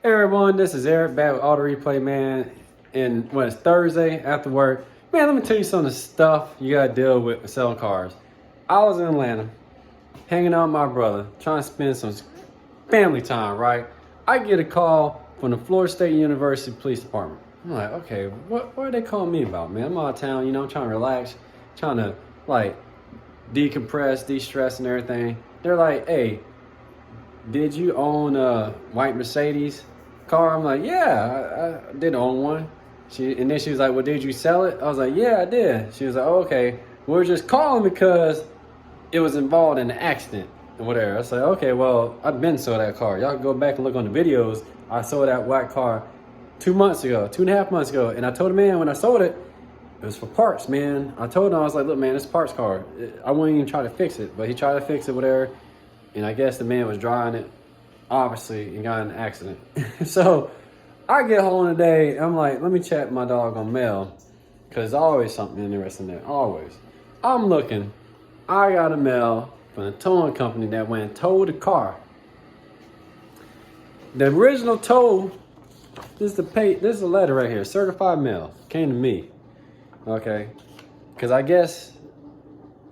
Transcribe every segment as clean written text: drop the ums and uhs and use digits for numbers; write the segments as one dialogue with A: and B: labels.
A: Hey everyone, this is Eric back with Auto Replay, man. And when it's Thursday after work, man, let me tell you some of the stuff you gotta deal with selling cars. I was in Atlanta, hanging out with my brother, trying to spend some family time, right? I get a call from the Florida State University Police Department. I'm like, okay, what are they calling me about, man? I'm out of town, I'm trying to relax, trying to like decompress, de-stress and everything. They're like, hey, did you own a white Mercedes car? I'm like, yeah, I did own one. And then she was like, well, did you sell it? I was like, yeah, I did. She was like, oh, okay, we're just calling because it was involved in an accident and whatever. I was like, okay, well, I've been sold that car. Y'all go back and look on the videos. I sold that white car 2 months ago, 2.5 months ago. And I told the man when I sold it, it was for parts, man. I told him, I was like, look, man, it's a parts car. I wouldn't even try to fix it, but he tried to fix it, whatever. And I guess the man was driving it, obviously, and got in an accident. So I get home today, I'm like, let me check my doggone mail, because there's always something interesting there, always. I'm looking, I got a mail from the towing company that went and towed the car. The original tow, this is a letter right here, certified mail, came to me, okay? Because I guess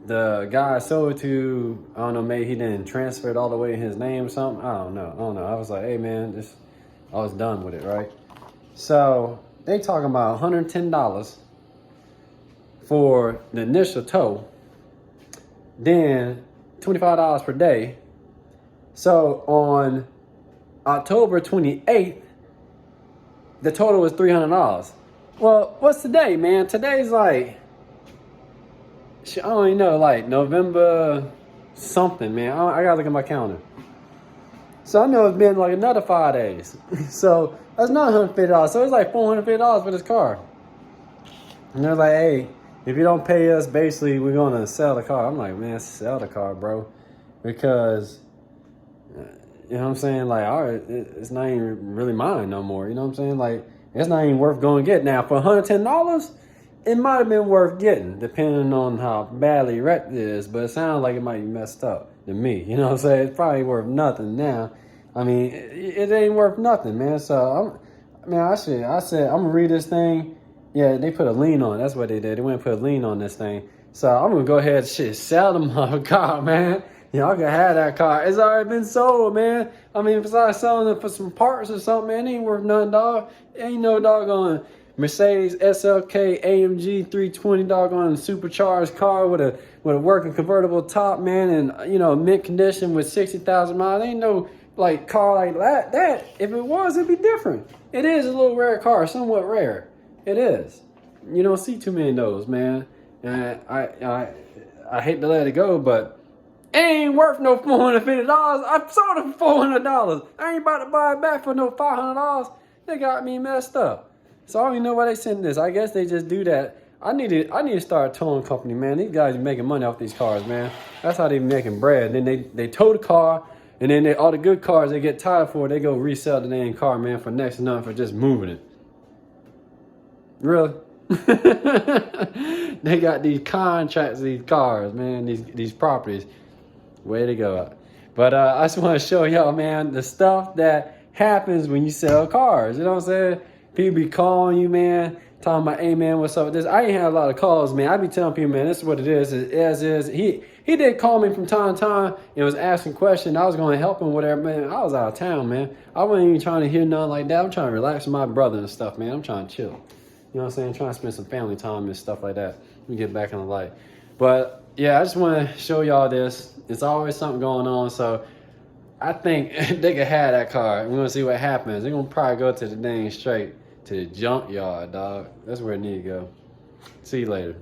A: the guy I sold it to, I don't know, maybe he didn't transfer it all the way in his name or something. I don't know. I was like, hey man, I was done with it, right? So they talking about $110 for the initial tow, then $25 per day. So on October 28th, the total was $300. Well, what's today, man? Today's like, I don't even know, like November something, man. I gotta look at my calendar. So I know it's been like another 5 days. So that's not $150. So it's like $450 for this car. And they're like, hey, if you don't pay us, basically we're gonna sell the car. I'm like, man, sell the car, bro. Because, you know what I'm saying? Like, all right, it's not even really mine no more. You know what I'm saying? Like, it's not even worth going to get. Now, for $110, it might have been worth getting, depending on how badly wrecked it is, but it sounds like it might be messed up to me. You know what I'm saying? It's probably worth nothing now. I mean, it ain't worth nothing, man. So, I said, I'm going to read this thing. Yeah, they put a lien on it. That's what they did. They went and put a lien on this thing. So, I'm going to go ahead and sell them my car, man. Y'all can have that car. It's already been sold, man. I mean, besides selling it for some parts or something, man, it ain't worth nothing, dog. Ain't no doggone Mercedes SLK AMG 320 doggone supercharged car with a working convertible top, man, and mint condition with 60,000 miles. Ain't no like car like that. That if it was, it'd be different. It is a little rare car, somewhat rare. It is. You don't see too many of those, man. And I hate to let it go, but it ain't worth no $450. I sold it for $400. I ain't about to buy it back for no $500. They got me messed up. So I don't even know why they sent this. I guess they just do that. I need to start a towing company, man. These guys are making money off these cars, man. That's how they making bread. And then they tow the car, and then all the good cars they get tired for, they go resell the damn car, man, for next to nothing for just moving it. Really? They got these contracts, these cars, man, these properties. Way to go. But I just want to show y'all, man, the stuff that happens when you sell cars. You know what I'm saying? People be calling you, man, talking about, hey, man, what's up with this? I ain't had a lot of calls, man. I be telling people, man, this is what it is. As is. He did call me from time to time and was asking questions. I was going to help him, whatever, man. I was out of town, man. I wasn't even trying to hear nothing like that. I'm trying to relax with my brother and stuff, man. I'm trying to chill. You know what I'm saying? Trying to spend some family time and stuff like that. We get back in the light. But, yeah, I just want to show y'all this. It's always something going on, so I think they could have that car. We're going to see what happens. They're going to probably go to the dang straight to the junkyard, dog. That's where it need to go. See you later.